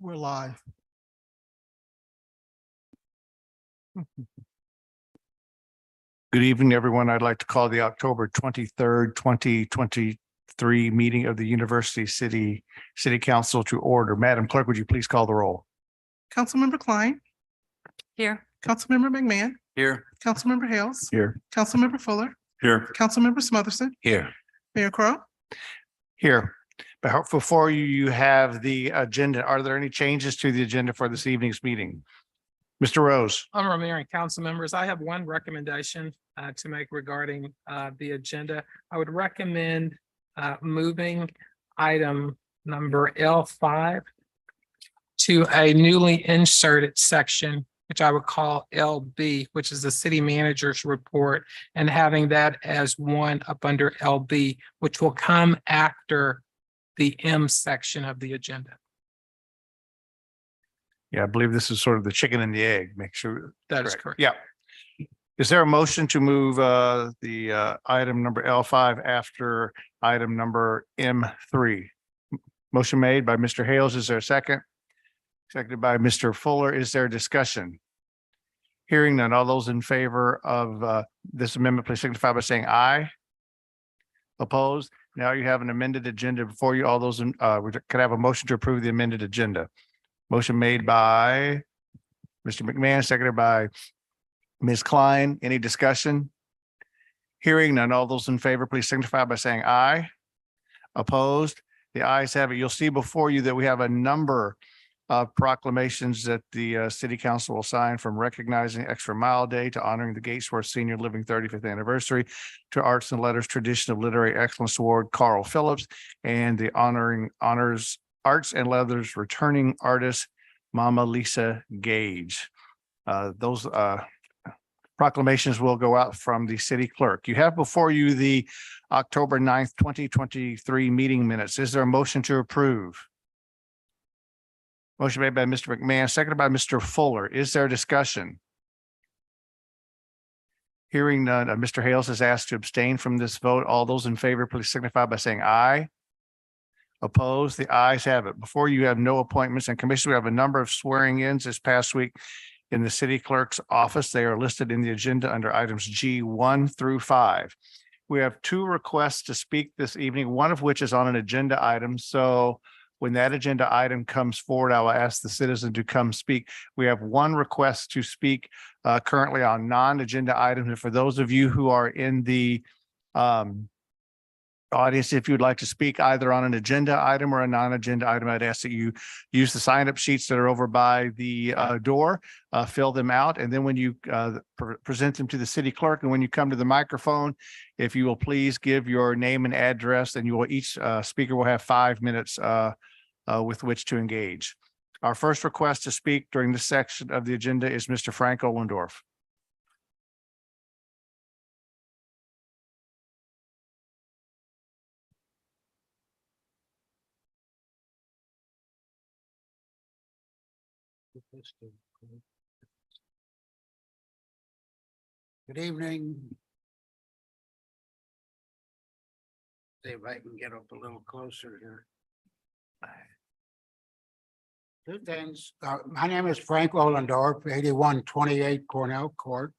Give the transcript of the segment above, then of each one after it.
We're live. Good evening, everyone. I'd like to call the October 23rd, 2023 meeting of the University City Council to order. Madam Clerk, would you please call the roll? Councilmember Klein, Here. Councilmember McMahon, Here. Councilmember Hales, Here. Councilmember Fuller, Here. Councilmember Smotherson, Here. Mayor Crowe. Here. But before you have the agenda. Are there any changes to the agenda for this evening's meeting? Mr. Rose. Honorable Mayor and council members, I have one recommendation to make regarding the agenda. I would recommend moving item number L5 to a newly inserted section, which I would call LB, which is the city manager's report, and having that as one up under LB, which will come after the M section of the agenda. Yeah, I believe this is sort of the chicken and the egg. Make sure. That is correct. Yeah. Is there a motion to move the item number L5 after item number M3? Motion made by Mr. Hales. Is there a second? Seconded by Mr. Fuller. Is there discussion? Hearing none. All those in favor of this amendment, please signify by saying aye. Opposed? Now you have an amended agenda before you. All those could I have a motion to approve the amended agenda? Motion made by Mr. McMahon, seconded by Ms. Klein. Any discussion? Hearing none. All those in favor, please signify by saying aye. Opposed? The ayes have it. You'll see before you that we have a number of proclamations that the city council will sign, from recognizing Extra Mile Day to honoring the Gatesworth Senior Living 35th anniversary to Arts and Letters Tradition of Literary Excellence Award, Carl Phillips, and the honors Arts and Letters returning artist, Mama Lisa Gage. Those proclamations will go out from the city clerk. You have before you the October 9th, 2023 meeting minutes. Is there a motion to approve? Motion made by Mr. McMahon, seconded by Mr. Fuller. Is there discussion? Hearing none, Mr. Hales is asked to abstain from this vote. All those in favor, please signify by saying aye. Opposed? The ayes have it. Before you have no appointments and commissions. We have a number of swearing ins this past week in the city clerk's office. They are listed in the agenda under items G1 through 5. We have 2 requests to speak this evening, one of which is on an agenda item. So when that agenda item comes forward, I will ask the citizen to come speak. We have 1 request to speak currently on non-agenda items. And for those of you who are in the audience, if you would like to speak either on an agenda item or a non-agenda item, I'd ask that you use the sign-up sheets that are over by the door, fill them out, and then when you present them to the city clerk, and when you come to the microphone, if you will please give your name and address, and you will each speaker will have 5 minutes with which to engage. Our first request to speak during this section of the agenda is Mr. Frank Ohlendorf. Good evening. See if I can get up a little closer here. 2 things. My name is Frank Ohlendorf, 8128 Cornell Court.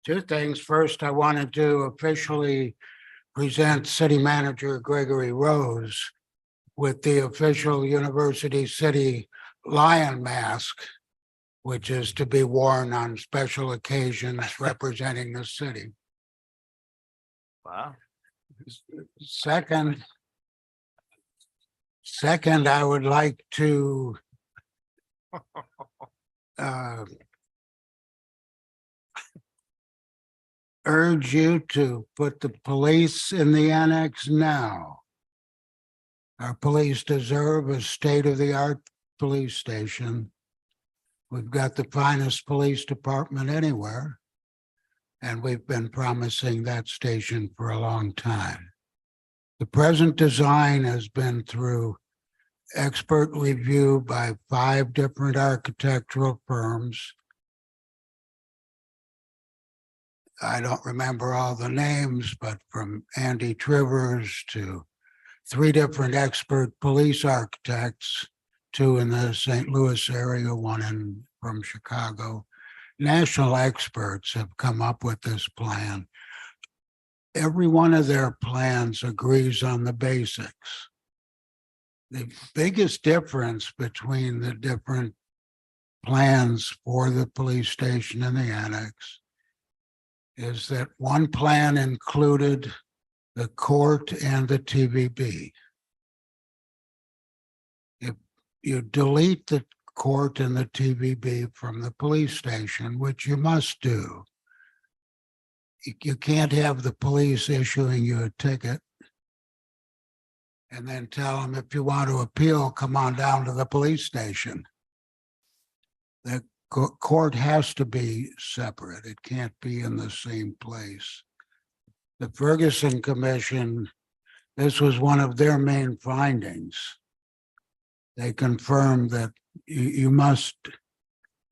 2 things. First, I wanted to officially present City Manager Gregory Rose with the official University City Lion mask, which is to be worn on special occasions representing the city. Wow. Second, I would like to urge you to put the police in the annex now. Our police deserve a state-of-the-art police station. We've got the finest police department anywhere, and we've been promising that station for a long time. The present design has been through expert review by 5 different architectural firms. I don't remember all the names, but from Andy Trivers to 3 different expert police architects two in the St. Louis area, one from Chicago. National experts have come up with this plan. Every one of their plans agrees on the basics. The biggest difference between the different plans for the police station and the annex is that one plan included the court and the TVB. If you delete the court and the TVB from the police station, which you must do, you can't have the police issuing you a ticket and then tell them, if you want to appeal, come on down to the police station. The court has to be separate. It can't be in the same place. The Ferguson Commission, this was one of their main findings. They confirmed that you must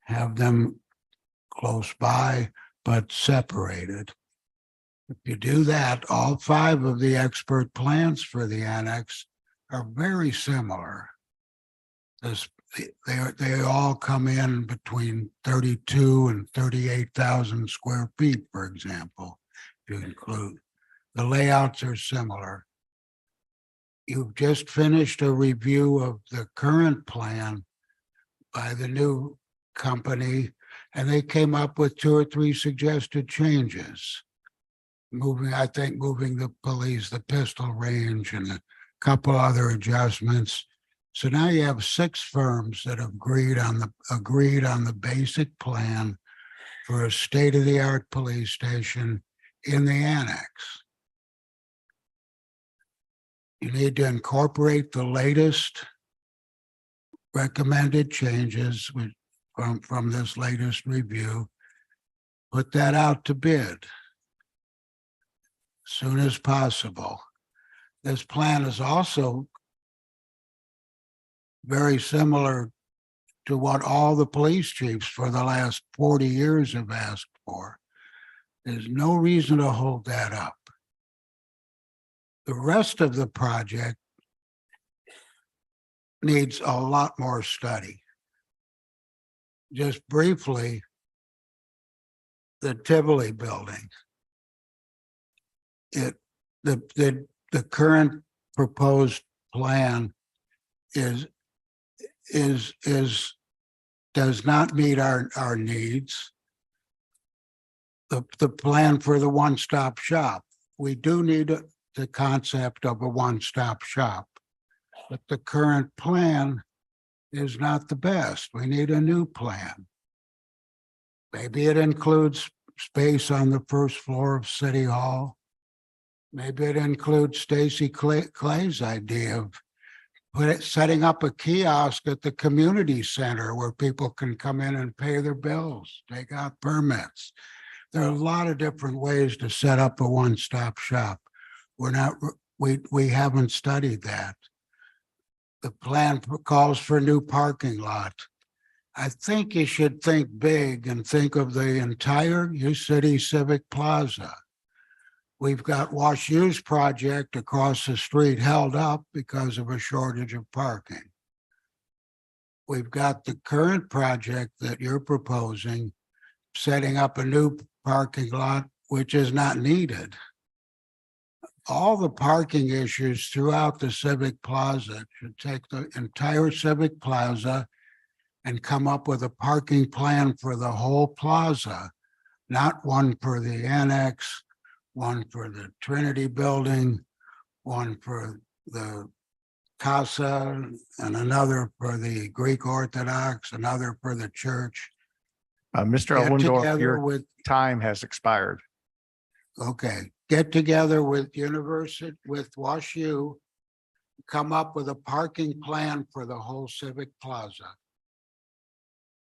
have them close by, but separated. If you do that, all 5 of the expert plans for the annex are very similar. They all come in between 32 and 38,000 square feet, for example, to include. The layouts are similar. You've just finished a review of the current plan by the new company, and they came up with 2 or 3 suggested changes. Moving the police, the pistol range, and a couple other adjustments. So now you have 6 firms that have agreed on the basic plan for a state-of-the-art police station in the annex. You need to incorporate the latest recommended changes from this latest review. Put that out to bid as soon as possible. This plan is also very similar to what all the police chiefs for the last 40 years have asked for. There's no reason to hold that up. The rest of the project needs a lot more study. Just briefly, the Tivoli building. The current proposed plan does not meet our needs. The plan for the one-stop shop. We do need the concept of a one-stop shop, but the current plan is not the best. We need a new plan. Maybe it includes space on the first floor of City Hall. Maybe it includes Stacy Clay's idea of setting up a kiosk at the community center where people can come in and pay their bills, take out permits. There are a lot of different ways to set up a one-stop shop. We haven't studied that. The plan calls for a new parking lot. I think you should think big and think of the entire U-City Civic Plaza. We've got Wash U's project across the street held up because of a shortage of parking. We've got the current project that you're proposing, setting up a new parking lot, which is not needed. All the parking issues throughout the Civic Plaza should take the entire Civic Plaza and come up with a parking plan for the whole plaza, not one for the annex, one for the Trinity building, one for the Casa, and another for the Greek Orthodox, another for the church. Mr. Get Elwindorf, together your with, time has expired. okay, get together with Wash U, come up with a parking plan for the whole Civic Plaza.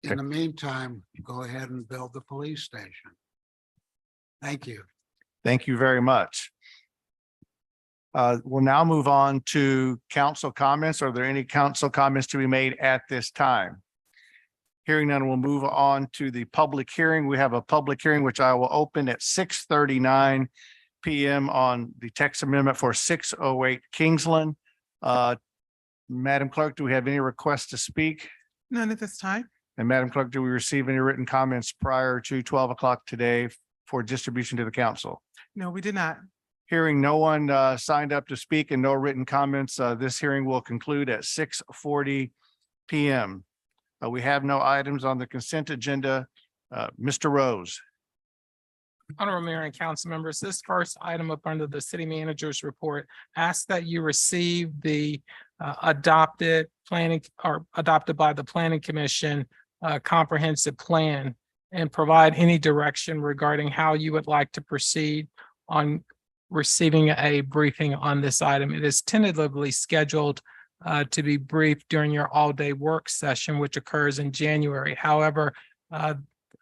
In Okay. the meantime, go ahead and build the police station. Thank you. Thank you very much. We'll now move on to council comments. Are there any council comments to be made at this time? Hearing none, we'll move on to the public hearing. We have a public hearing which I will open at 6:39 PM on the text amendment for 608 Kingsland. Madam Clerk, do we have any requests to speak? None at this time. And Madam Clerk, do we receive any written comments prior to 12 o'clock today for distribution to the council? No, we did not. Hearing no one signed up to speak and no written comments, this hearing will conclude at 6:40 PM. We have no items on the consent agenda. Mr. Rose. Honorable Mayor and council members, this first item up under the city manager's report asks that you receive the adopted planning or adopted by the planning commission comprehensive plan and provide any direction regarding how you would like to proceed on receiving a briefing on this item. It is tentatively scheduled to be briefed during your all-day work session, which occurs in January. However,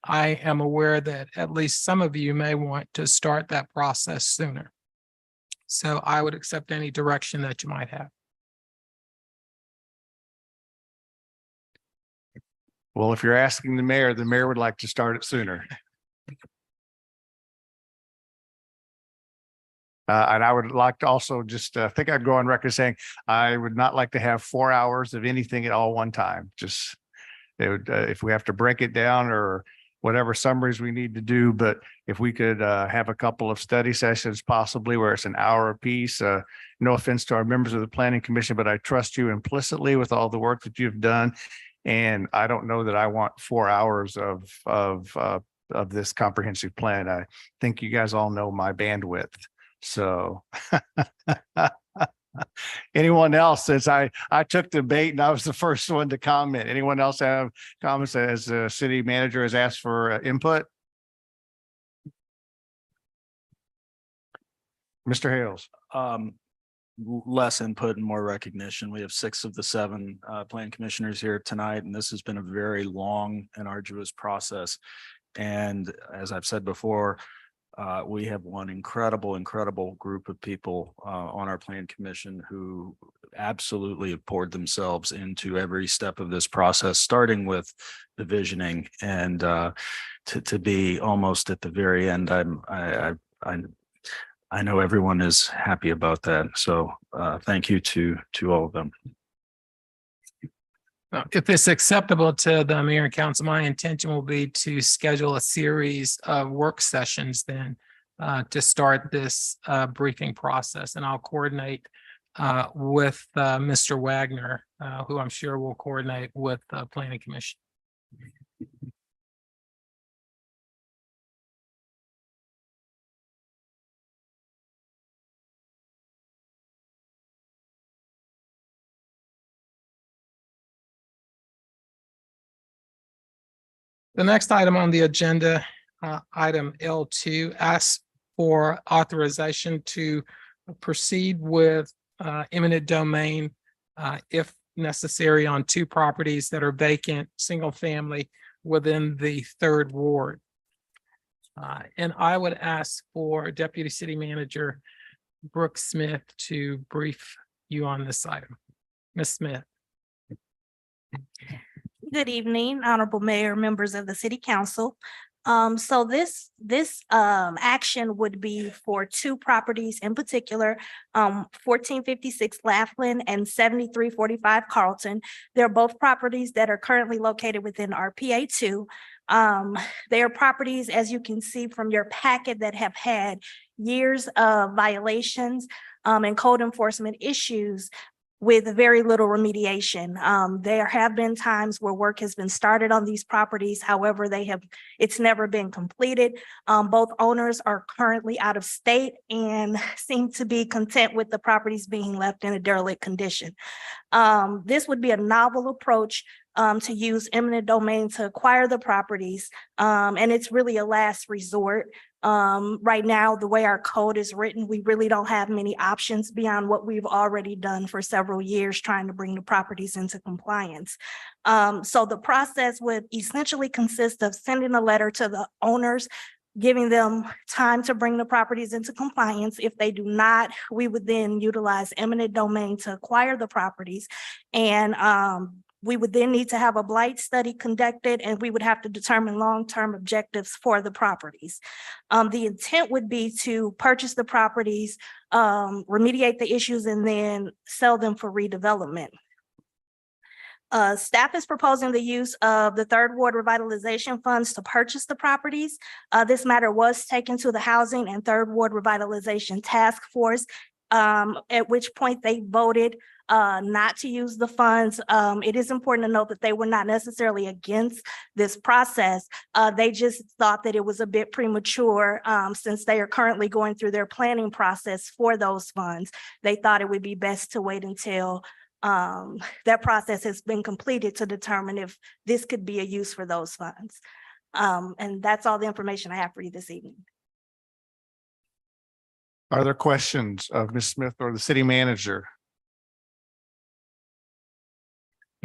I am aware that at least some of you may want to start that process sooner. So I would accept any direction that you might have. Well, if you're asking the mayor would like to start it sooner. And I would like to also just, I think I'd go on record saying I would not like to have 4 hours of anything at all one time. Just, it would, if we have to break it down or whatever summaries we need to do, but if we could have a couple of study sessions possibly where it's an hour apiece. No offense to our members of the planning commission, but I trust you implicitly with all the work that you've done. And I don't know that I want 4 hours of this comprehensive plan. I think you guys all know my bandwidth. So anyone else, since I took the bait and I was the first one to comment, anyone else have comments as the city manager has asked for input? Mr. Hales. Less input and more recognition. We have 6 of the 7 plan commissioners here tonight, and this has been a very long and arduous process. And as I've said before, we have one incredible group of people on our plan commission who absolutely have poured themselves into every step of this process, starting with the visioning and to be almost at the very end. I know everyone is happy about that. So thank you to all of them. If it's acceptable to the mayor and council, my intention will be to schedule a series of work sessions then to start this briefing process. And I'll coordinate with Mr. Wagner, who I'm sure will coordinate with the planning commission. The next item on the agenda, item L2, asks for authorization to proceed with eminent domain if necessary on 2 properties that are vacant, single family within the 3rd ward. And I would ask for Deputy City Manager Brooke Smith to brief you on this item. Ms. Smith. Good evening, Honorable Mayor, members of the City Council. So this action would be for 2 properties in particular, 1456 Laughlin and 7345 Carlton. They're both properties that are currently located within RPA 2. They are properties, as you can see from your packet, that have had years of violations and code enforcement issues with very little remediation. There have been times where work has been started on these properties. However, it's never been completed. Both owners are currently out of state and seem to be content with the properties being left in a derelict condition. This would be a novel approach to use eminent domain to acquire the properties. And it's really a last resort. Right now, the way our code is written, we really don't have many options beyond what we've already done for several years trying to bring the properties into compliance. So the process would essentially consist of sending a letter to the owners, giving them time to bring the properties into compliance. If they do not, we would then utilize eminent domain to acquire the properties. And we would then need to have a blight study conducted, and we would have to determine long-term objectives for the properties. The intent would be to purchase the properties, remediate the issues, and then sell them for redevelopment. Staff is proposing the use of the Third Ward Revitalization Funds to purchase the properties. This matter was taken to the Housing and Third Ward Revitalization Task Force, at which point they voted not to use the funds. It is important to note that they were not necessarily against this process. They just thought that it was a bit premature, since they are currently going through their planning process for those funds. They thought it would be best to wait until that process has been completed to determine if this could be a use for those funds. And that's all the information I have for you this evening. Are there questions of Ms. Smith or the city manager?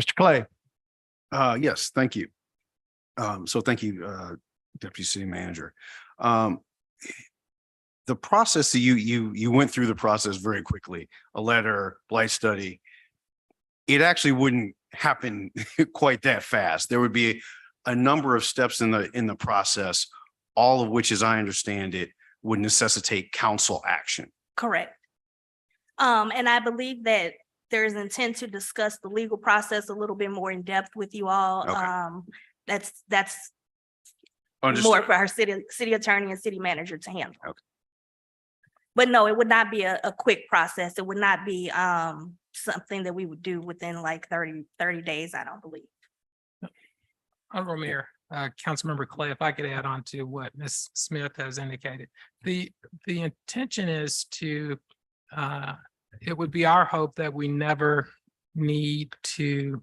Mr. Clay? Yes, thank you. So thank you, Deputy City Manager. The process that you went through the process very quickly, a letter, blight study. It actually wouldn't happen quite that fast. There would be a number of steps in the process, all of which, as I understand it, would necessitate council action. Correct. And I believe that there's intent to discuss the legal process a little bit more in depth with you all. Okay. That's Understood. more for our city attorney and city manager to handle. Okay. But no, it would not be a quick process. It would not be something that we would do within like 30 days, I don't believe. Honorable Mayor, Councilmember Clay, if I could add on to what Ms. Smith has indicated. The intention is to, it would be our hope that we never need to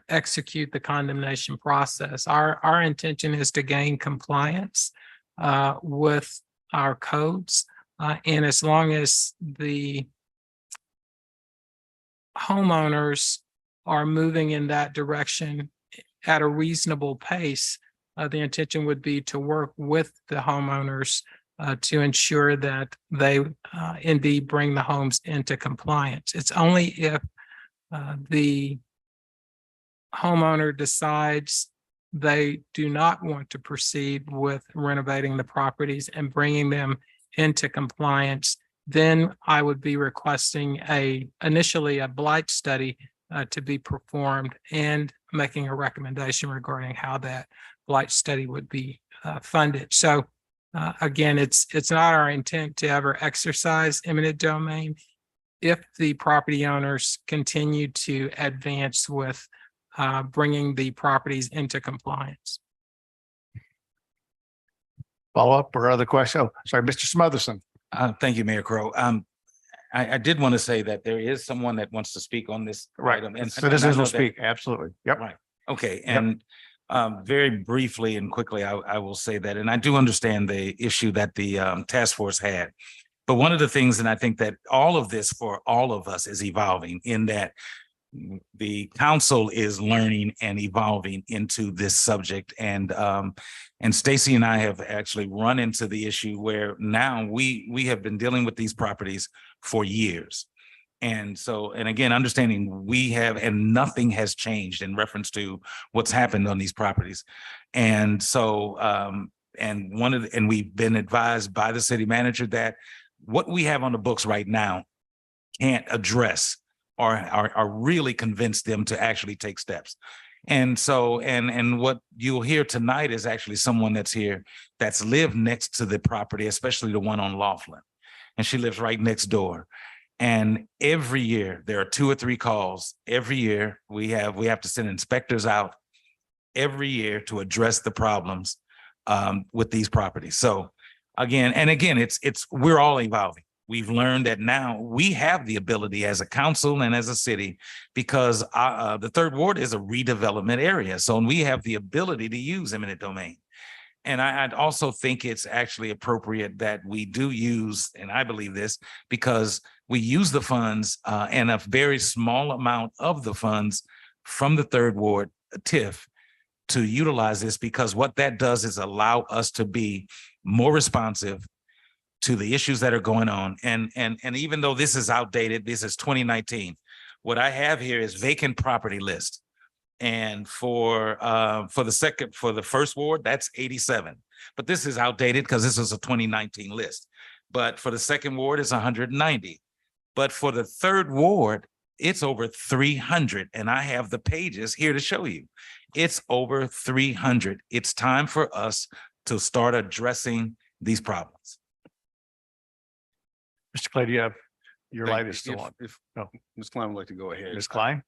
execute the condemnation process. Our intention is to gain compliance with our codes. And as long as the homeowners are moving in that direction at a reasonable pace, the intention would be to work with the homeowners to ensure that they indeed bring the homes into compliance. It's only if the homeowner decides they do not want to proceed with renovating the properties and bringing them into compliance, then I would be requesting initially a blight study to be performed and making a recommendation regarding how that blight study would be funded. So again, it's not our intent to ever exercise eminent domain if the property owners continue to advance with bringing the properties into compliance. Follow up or other question? Oh, sorry, Mr. Smotherson. Thank you, Mayor Crowe. I did want to say that there is someone that wants to speak on this item. And I Citizens know will that- speak. Absolutely. Yep. Right. Okay, and very briefly and quickly, I will say that, and I do understand the issue that the task force had. But one of the things, and I think that all of this for all of us is evolving in that the council is learning and evolving into this subject. And Stacy and I have actually run into the issue where now we have been dealing with these properties for years. And so, and again, understanding we have, and nothing has changed in reference to what's happened on these properties. And so, and we've been advised by the city manager that what we have on the books right now can't address or really convince them to actually take steps. And so, and what you'll hear tonight is actually someone that's here that's lived next to the property, especially the one on Laughlin. And she lives right next door. And every year there are 2 or 3 calls. Every year we have to send inspectors out every year to address the problems with these properties. So again, we're all evolving. We've learned that now we have the ability as a council and as a city, because the Third Ward is a redevelopment area. So we have the ability to use eminent domain. And I'd also think it's actually appropriate that we do use, and I believe this, because we use the funds and a very small amount of the funds from the Third Ward TIF to utilize this, because what that does is allow us to be more responsive to the issues that are going on. And even though this is outdated, this is 2019. What I have here is vacant property list. And for the first ward, that's 87. But this is outdated because this is a 2019 list. But for the second ward, it's 190. But for the third ward, It's over 300, and I have the pages here to show you. It's over 300. It's time for us to start addressing these problems. Mr. Clay, do you have, your Thank light you. is still on. If Oh. Ms. Klein would like to go ahead. Ms. Klein?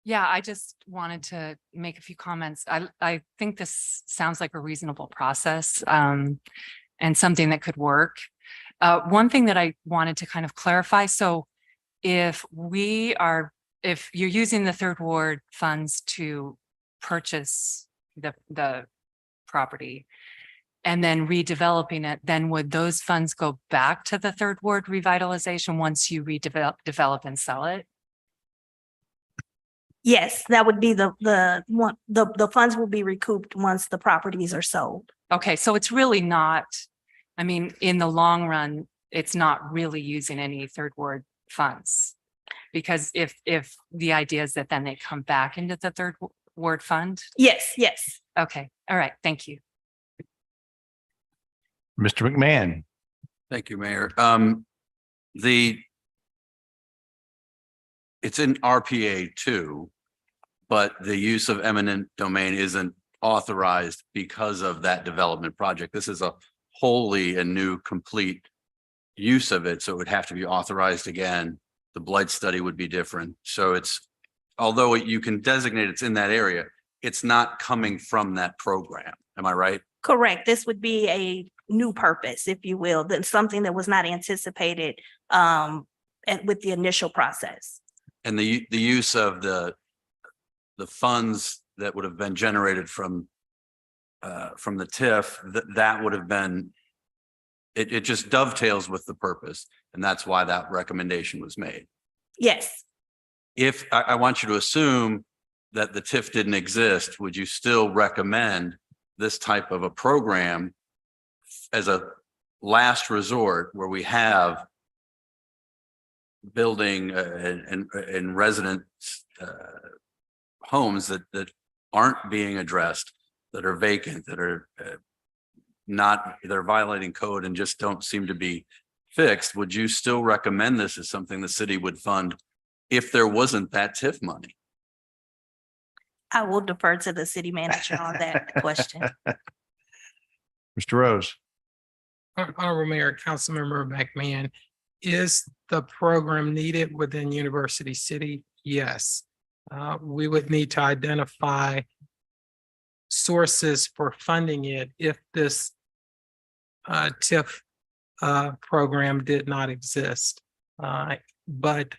Yeah, I just wanted to make a few comments. I think this sounds like a reasonable process, and something that could work. One thing that I wanted to kind of clarify, so if you're using the third ward funds to purchase the property and then redeveloping it, then would those funds go back to the third ward revitalization once you develop and sell it? Yes, that would be the funds will be recouped once the properties are sold. Okay, so it's really not, I mean, in the long run, it's not really using any third ward funds. Because if the idea is that then they come back into the third ward fund. Yes, yes. Okay, all right, thank you. Mr. McMahon? Thank you, Mayor. It's in RPA 2, but the use of eminent domain isn't authorized because of that development project. This is a wholly and new complete use of it, so it would have to be authorized again. The blight study would be different. So although you can designate it's in that area, it's not coming from that program. Am I right? Correct. This would be a new purpose, if you will, than something that was not anticipated with the initial process. And the use of the funds that would have been generated from the TIF, that would have been, it just dovetails with the purpose. And that's why that recommendation was made. Yes, If I want you to assume that the TIF didn't exist, would you still recommend this type of a program as a last resort where we have building and resident homes that aren't being addressed, that are vacant, that are they're violating code and just don't seem to be fixed? Would you still recommend this as something the city would fund if there wasn't that TIF money? I will defer to the city manager on that question. Mr. Rose? Honorable Mayor, Councilmember McMahon, is the program needed within University City? Yes. We would need to identify sources for funding it if this TIF program did not exist. But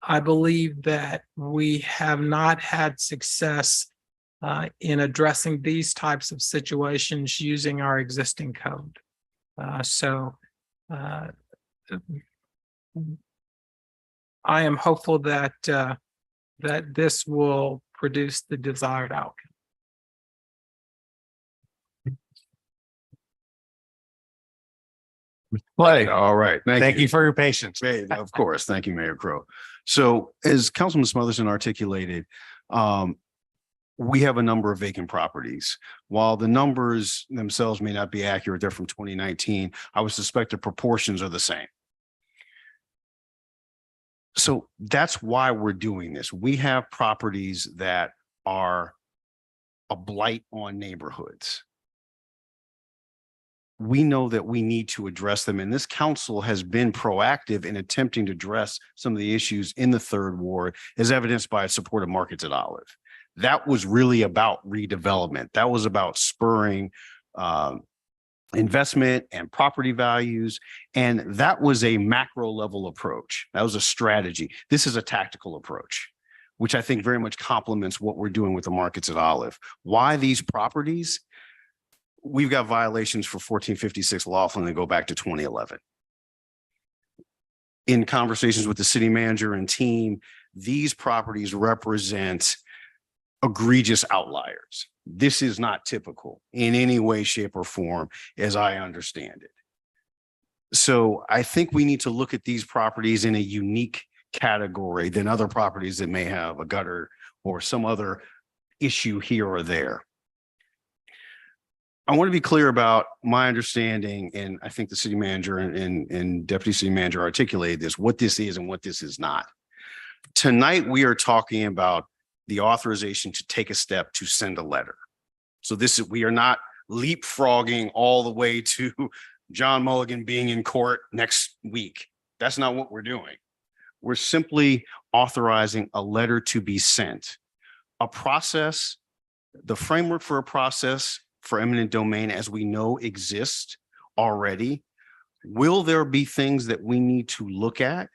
I believe that we have not had success in addressing these types of situations using our existing code. So I am hopeful that that this will produce the desired outcome. Clay? All right. Thank you for your patience. Hey, of course. Thank you, Mayor Crowe. So as Councilman Smotherson articulated, we have a number of vacant properties. While the numbers themselves may not be accurate, they're from 2019. I would suspect the proportions are the same. So that's why we're doing this. We have properties that are a blight on neighborhoods. We know that we need to address them, and this council has been proactive in attempting to address some of the issues in the third ward, as evidenced by its support of Markets at Olive. That was really about redevelopment. That was about spurring investment and property values. And that was a macro level approach. That was a strategy. This is a tactical approach, which I think very much complements what we're doing with the Markets at Olive. Why these properties? We've got violations for 1456 Laughlin that go back to 2011. In conversations with the city manager and team, these properties represent egregious outliers. This is not typical in any way, shape, or form, as I understand it. So I think we need to look at these properties in a unique category than other properties that may have a gutter or some other issue here or there. I want to be clear about my understanding, and I think the city manager and deputy city manager articulated this, what this is and what this is not. Tonight, we are talking about the authorization to take a step to send a letter. So we are not leapfrogging all the way to John Mulligan being in court next week. That's not what we're doing. We're simply authorizing a letter to be sent. A process, the framework for a process for eminent domain, as we know, exists already. Will there be things that we need to look at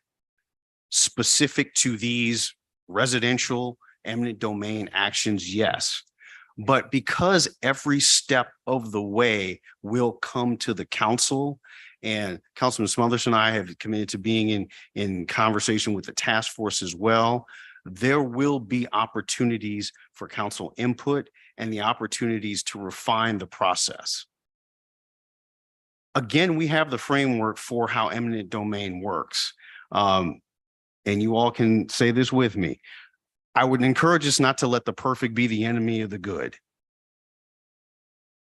specific to these residential eminent domain actions? Yes. But because every step of the way will come to the council, and Councilman Smothers and I have committed to being in conversation with the task force as well, there will be opportunities for council input and the opportunities to refine the process. Again, we have the framework for how eminent domain works. And you all can say this with me. I would encourage us not to let the perfect be the enemy of the good.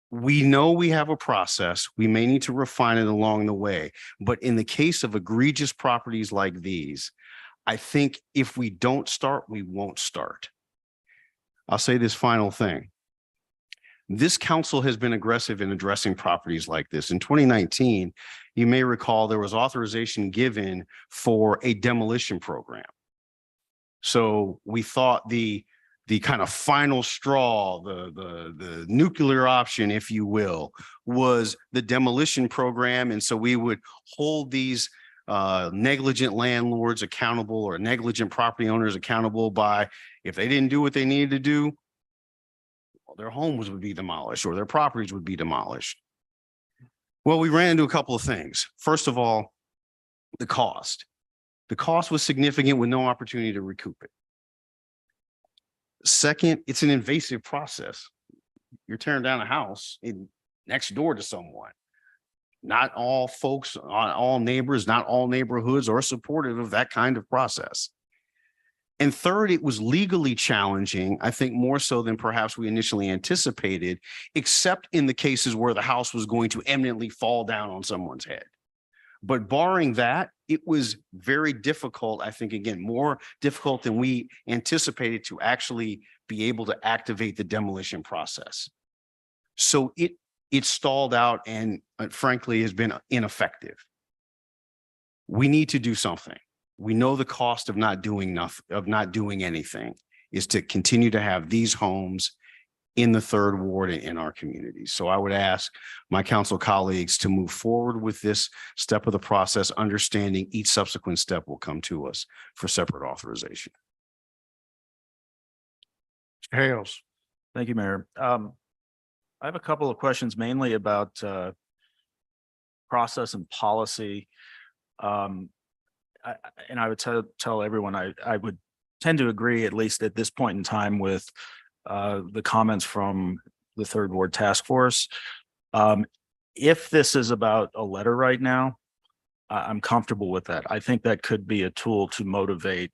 We know we have a process. We may need to refine it along the way. But in the case of egregious properties like these, I think if we don't start, we won't start. I'll say this final thing. This council has been aggressive in addressing properties like this. In 2019, you may recall there was authorization given for a demolition program. So we thought the kind of final straw, the nuclear option, if you will, was the demolition program. And so we would hold these negligent landlords accountable, or negligent property owners accountable by, if they didn't do what they needed to do, well, their homes would be demolished or their properties would be demolished. Well, we ran into a couple of things. First of all, the cost. The cost was significant with no opportunity to recoup it. Second, it's an invasive process. You're tearing down a house next door to someone. Not all folks, all neighbors, not all neighborhoods are supportive of that kind of process. And third, it was legally challenging, I think more so than perhaps we initially anticipated, except in the cases where the house was going to eminently fall down on someone's head. But barring that, it was very difficult, I think, again, more difficult than we anticipated to actually be able to activate the demolition process. So it stalled out and frankly has been ineffective. We need to do something. We know the cost of not doing anything is to continue to have these homes in the third ward and in our communities. So I would ask my council colleagues to move forward with this step of the process, understanding each subsequent step will come to us for separate authorization. Mr. Hales. Thank you, Mayor. I have a couple of questions mainly about process and policy. And I would tell everyone I would tend to agree, at least at this point in time, with the comments from the Third Ward Task Force. If this is about a letter right now, I'm comfortable with that. I think that could be a tool to motivate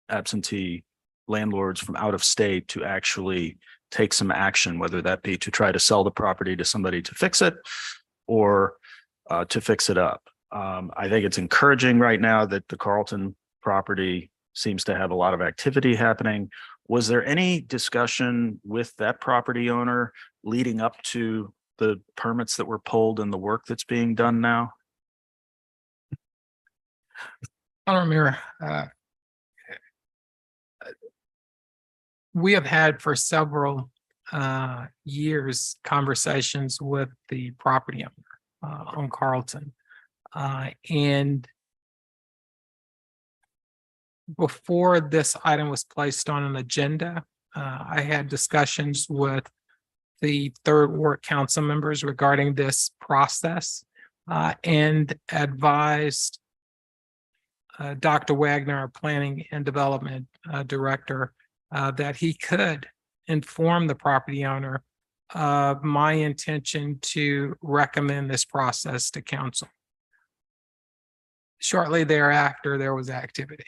absentee landlords from out of state to actually take some action, whether that be to try to sell the property to somebody to fix it or to fix it up. I think it's encouraging right now that the Carlton property seems to have a lot of activity happening. Was there any discussion with that property owner leading up to the permits that were pulled and the work that's being done now? Mayor, we have had for several years conversations with the property owner on Carlton. And before this item was placed on an agenda, I had discussions with the Third Ward Council members regarding this process and advised Dr. Wagner, our Planning and Development Director, that he could inform the property owner of my intention to recommend this process to council. Shortly thereafter, there was activity.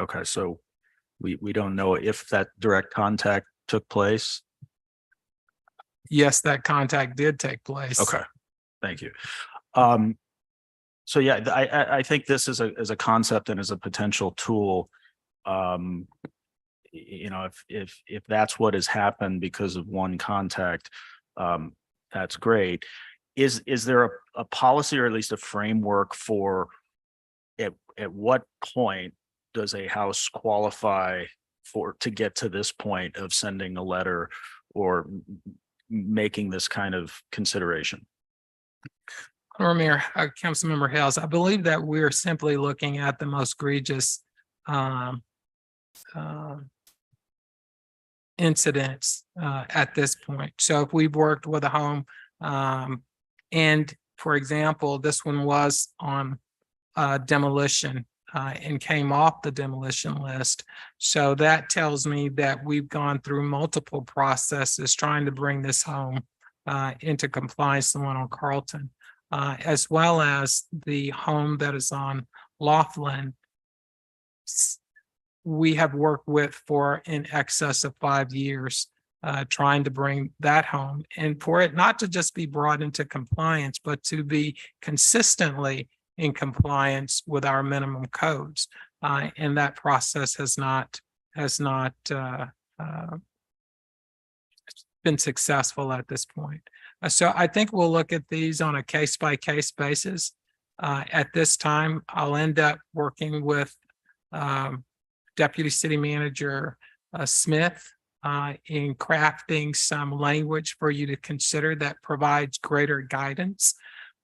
Okay, so we don't know if that direct contact took place. yes, that contact did take place. Okay, thank you. So yeah, I think this is as a concept and as a potential tool. You know, if that's what has happened because of one contact, that's great. Is there a policy or at least a framework for at what point does a house qualify to get to this point of sending a letter or making this kind of consideration? Honorable Mayor, Councilmember Hales, I believe that we're simply looking at the most egregious incidents at this point. So if we've worked with a home, and for example, this one was on demolition and came off the demolition list. So that tells me that we've gone through multiple processes trying to bring this home into compliance, the one on Carlton, as well as the home that is on Laughlin. We have worked with for in excess of 5 years, trying to bring that home and for it not to just be brought into compliance, but to be consistently in compliance with our minimum codes. And that process has not been successful at this point. So I think we'll look at these on a case-by-case basis. At this time, I'll end up working with Deputy City Manager Smith in crafting some language for you to consider that provides greater guidance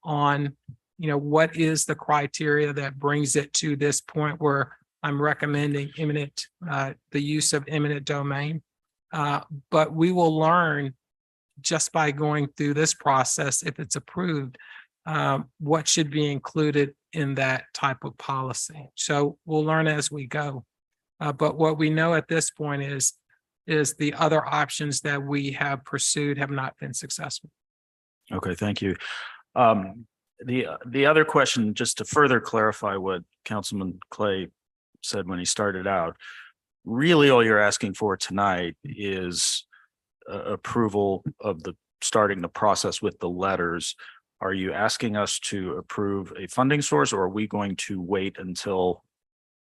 on, you know, what is the criteria that brings it to this point where I'm recommending the use of eminent domain. But we will learn just by going through this process, if it's approved, what should be included in that type of policy. So we'll learn as we go. But what we know at this point is the other options that we have pursued have not been successful. Okay, thank you. The other question, just to further clarify what Councilman Clay said when he started out, really all you're asking for tonight is approval of starting the process with the letters. Are you asking us to approve a funding source, or are we going to wait until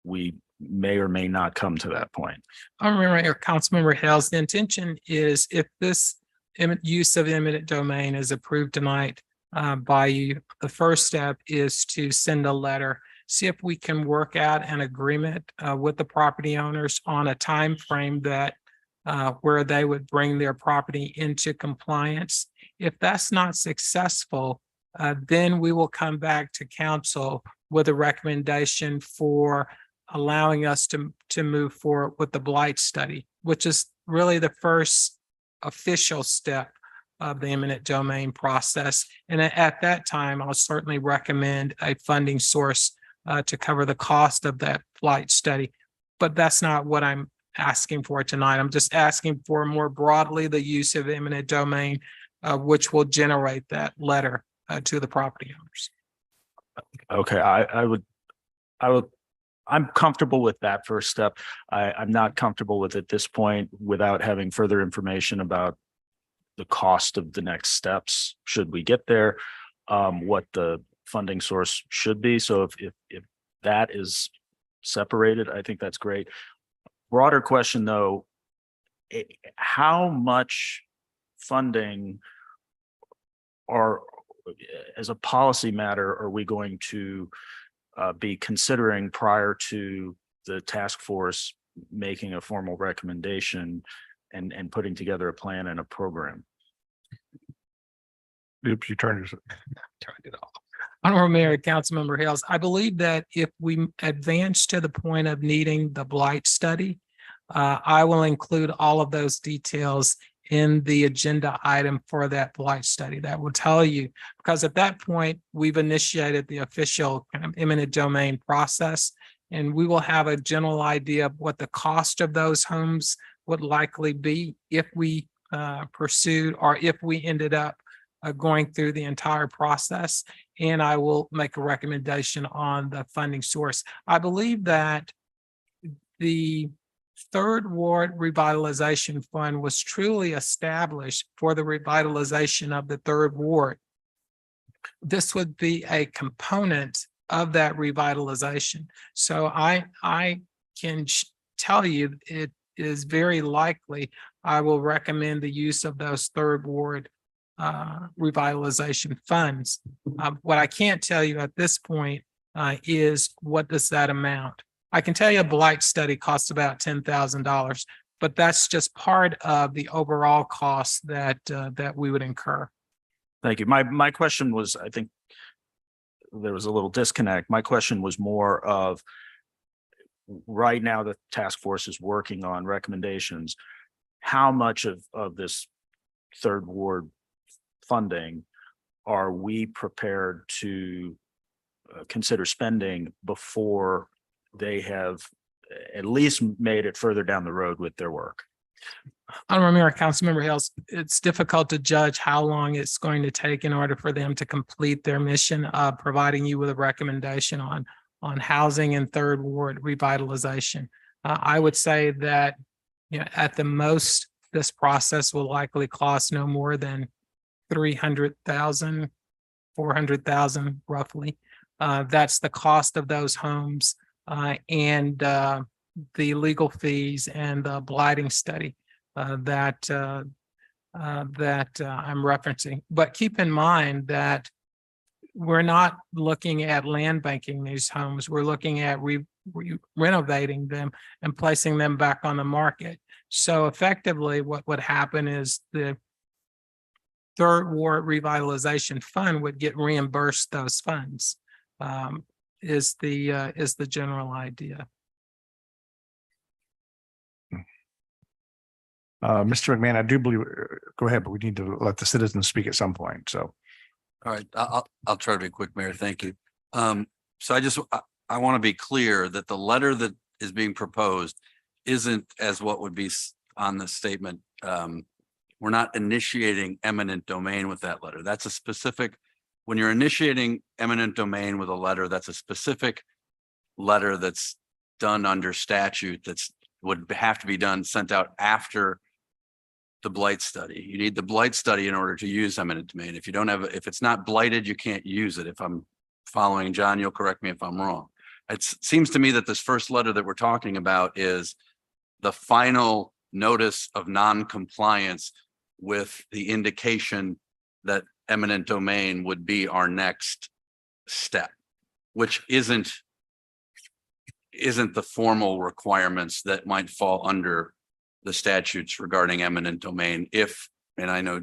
we may or may not come to that point? I remember Councilmember Hales, the intention is if this use of eminent domain is approved tonight by you, the first step is to send a letter, see if we can work out an agreement with the property owners on a time frame that where they would bring their property into compliance. If that's not successful, then we will come back to council with a recommendation for allowing us to move forward with the blight study, which is really the first official step of the eminent domain process. And at that time, I'll certainly recommend a funding source to cover the cost of that blight study. But that's not what I'm asking for tonight. I'm just asking for more broadly the use of eminent domain, which will generate that letter to the property owners. Okay, I'm comfortable with that first step. I'm not comfortable with at this point without having further information about the cost of the next steps. Should we get there, what the funding source should be. So if that is separated, I think that's great. Broader question though, how much funding as a policy matter are we going to be considering prior to the task force making a formal recommendation and putting together a plan and a program? Oops, you turned it off. Honorable Mayor, Councilmember Hales, I believe that if we advance to the point of needing the blight study, I will include all of those details in the agenda item for that blight study. That will tell you, because at that point, we've initiated the official kind of eminent domain process, and we will have a general idea of what the cost of those homes would likely be if we pursued or if we ended up going through the entire process. And I will make a recommendation on the funding source. I believe that the Third Ward Revitalization Fund was truly established for the revitalization of the Third Ward. This would be a component of that revitalization. So I can tell you it is very likely I will recommend the use of those Third Ward revitalization funds. What I can't tell you at this point is what does that amount. I can tell you a blight study costs about $10,000, but that's just part of the overall cost that we would incur. Thank you. My question was, I think there was a little disconnect. My question was more of right now the task force is working on recommendations. How much of this Third Ward funding are we prepared to consider spending before they have at least made it further down the road with their work? Honorable Mayor, Councilmember Hales, it's difficult to judge how long it's going to take in order for them to complete their mission of providing you with a recommendation on housing and Third Ward revitalization. I would say that, at the most, this process will likely cost no more than $300,000, $400,000 roughly. That's the cost of those homes and the legal fees and the blighting study that I'm referencing. But keep in mind that we're not looking at land banking these homes. We're looking at renovating them and placing them back on the market. So effectively, what would happen is the Third Ward Revitalization Fund would get reimbursed those funds. Is the general idea. Mr. McMahon, I do believe, go ahead, but we need to let the citizens speak at some point. So. All right, I'll try to be quick, Mayor. Thank you. So I want to be clear that the letter that is being proposed isn't as what would be on the statement. We're not initiating eminent domain with that letter. That's a specific, when you're initiating eminent domain with a letter, that's a specific letter that's done under statute that's would have to be done, sent out after the blight study. You need the blight study in order to use eminent domain. If you don't have, if it's not blighted, you can't use it. If I'm following John, you'll correct me if I'm wrong. It seems to me that this first letter that we're talking about is the final notice of non-compliance with the indication that eminent domain would be our next step, which isn't the formal requirements that might fall under the statutes regarding eminent domain. If, and I know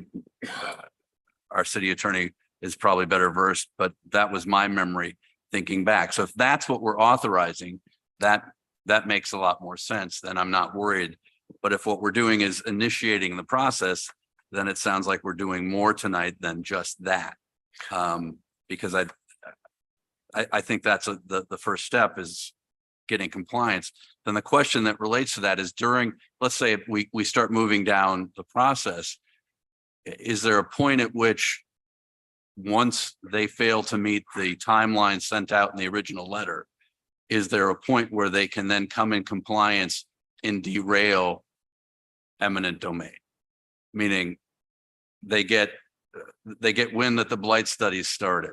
our city attorney is probably better versed, but that was my memory thinking back. So if that's what we're authorizing, that makes a lot more sense. Then I'm not worried. But if what we're doing is initiating the process, then it sounds like we're doing more tonight than just that. Because I think that's the first step is getting compliance. Then the question that relates to that is during, let's say if we start moving down the process, is there a point at which once they fail to meet the timeline sent out in the original letter, is there a point where they can then come in compliance and derail eminent domain? Meaning they get wind that the blight studies started.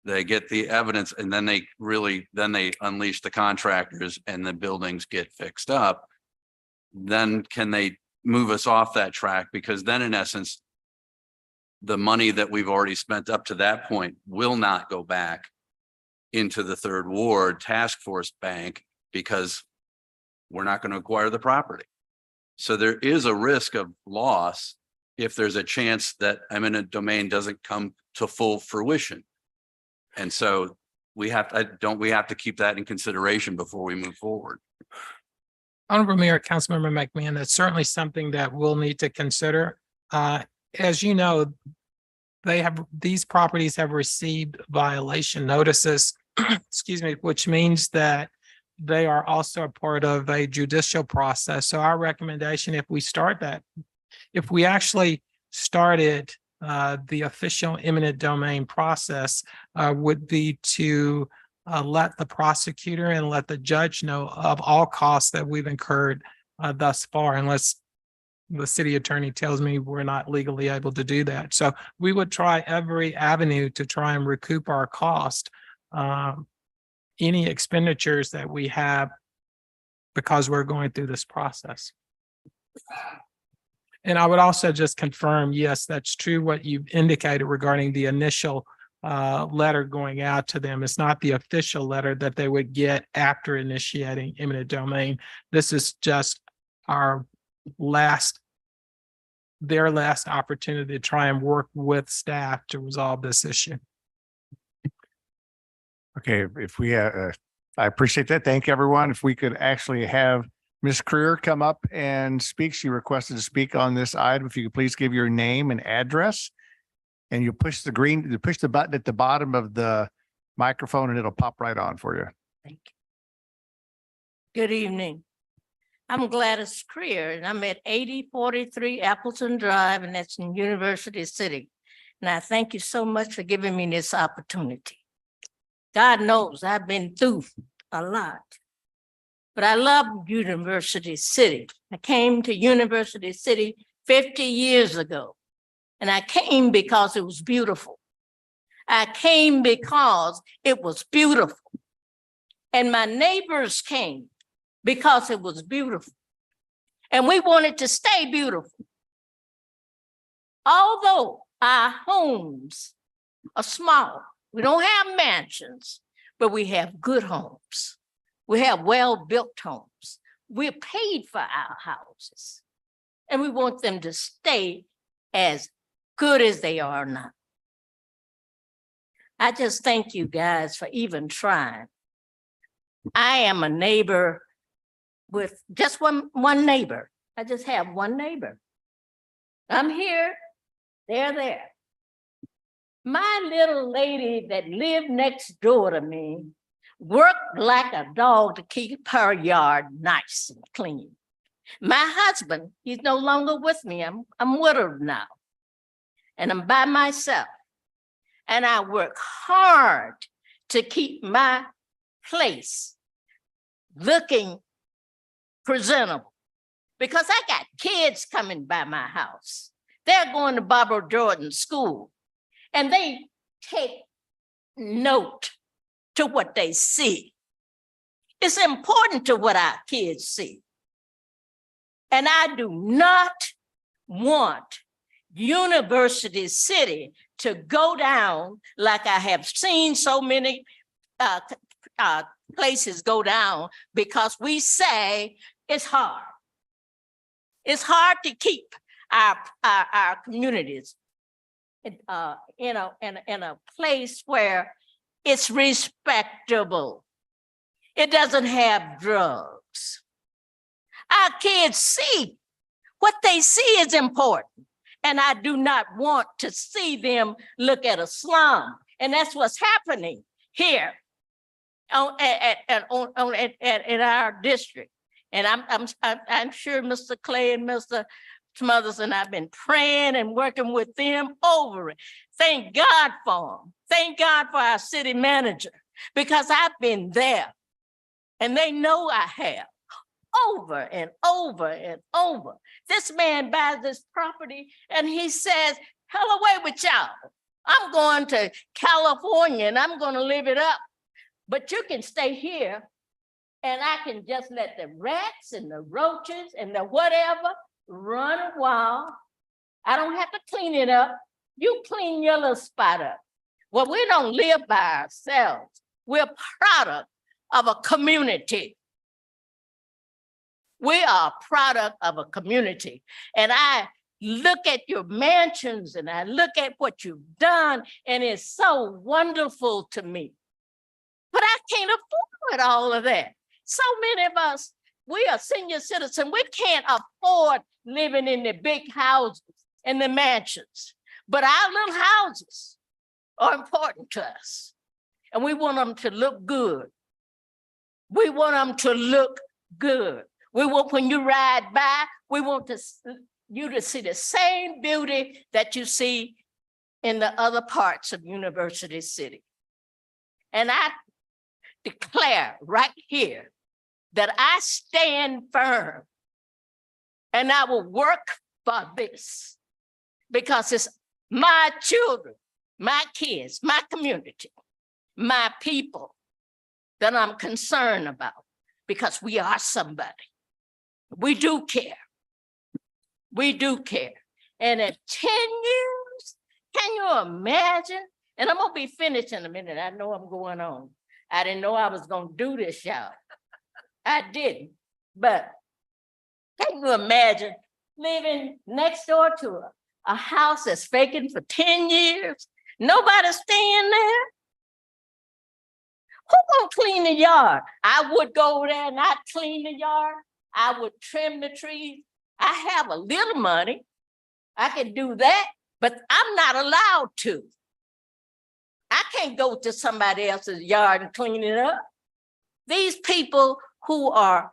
They get the evidence and then they unleash the contractors and the buildings get fixed up. Then can they move us off that track? Because then in essence, the money that we've already spent up to that point will not go back into the Third Ward Task Force Bank because we're not going to acquire the property. So there is a risk of loss if there's a chance that eminent domain doesn't come to full fruition. And so we have to keep that in consideration before we move forward. Honorable Mayor, Councilmember McMahon, that's certainly something that we'll need to consider. As you know, these properties have received violation notices, excuse me, which means that they are also a part of a judicial process. So our recommendation, if we actually started the official eminent domain process would be to let the prosecutor and let the judge know of all costs that we've incurred thus far, unless the city attorney tells me we're not legally able to do that. So we would try every avenue to try and recoup our cost. Any expenditures that we have because we're going through this process. And I would also just confirm, yes, that's true what you've indicated regarding the initial letter going out to them. It's not the official letter that they would get after initiating eminent domain. This is just their last opportunity to try and work with staff to resolve this issue. Okay, if we, I appreciate that. Thank everyone. If we could actually have Ms. Creer come up and speak. She requested to speak on this item. If you could please give your name and address. And you push the button at the bottom of the microphone and it'll pop right on for you. Thank you. Good evening. I'm Gladys Creer and I'm at 8043 Appleton Drive, and that's in University City. And I thank you so much for giving me this opportunity. God knows I've been through a lot, but I love University City. I came to University City 50 years ago, and I came because it was beautiful. I came because it was beautiful. And my neighbors came because it was beautiful. And we wanted to stay beautiful. Although our homes are small, we don't have mansions, but we have good homes. We have well-built homes. We're paid for our houses. And we want them to stay as good as they are now. I just thank you guys for even trying. I am a neighbor with just one neighbor. I just have one neighbor. I'm here, they're there. My little lady that lived next door to me worked like a dog to keep her yard nice and clean. My husband, he's no longer with me. I'm widowed now. And I'm by myself. And I work hard to keep my place looking presentable, because I got kids coming by my house. They're going to Barbara Jordan School, and they take note to what they see. It's important to what our kids see. And I do not want University City to go down like I have seen so many places go down, because we say it's hard. It's hard to keep our communities in a place where it's respectable. It doesn't have drugs. Our kids see what they see is important. And I do not want to see them look at a slum. And that's what's happening here in our district. And I'm sure Mr. Clay and Mr. Smothers and I've been praying and working with them over it. Thank God for them. Thank God for our city manager, because I've been there and they know I have. Over and over and over. This man buys this property and he says, hell away with y'all. I'm going to California and I'm going to live it up. But you can stay here and I can just let the rats and the roaches and the whatever run wild. I don't have to clean it up. You clean your little spot up. Well, we don't live by ourselves. We're a product of a community. We are a product of a community. And I look at your mansions and I look at what you've done, and it's so wonderful to me. But I can't afford all of that. So many of us, we are senior citizens. We can't afford living in the big houses and the mansions. But our little houses are important to us. And we want them to look good. We want them to look good. We want, when you ride by, we want you to see the same beauty that you see in the other parts of University City. And I declare right here that I stand firm And I will work for this because it's my children, my kids, my community, my people that I'm concerned about because we are somebody. We do care. We do care. And in 10 years, can you imagine? And I'm gonna be finished in a minute. I know I'm going on. I didn't know I was gonna do this, y'all. I didn't. But can you imagine living next door to a house that's vacant for 10 years? Nobody's staying there. Who gonna clean the yard? I would go there and I'd clean the yard. I would trim the trees. I have a little money. I can do that, but I'm not allowed to. I can't go to somebody else's yard and clean it up. These people who are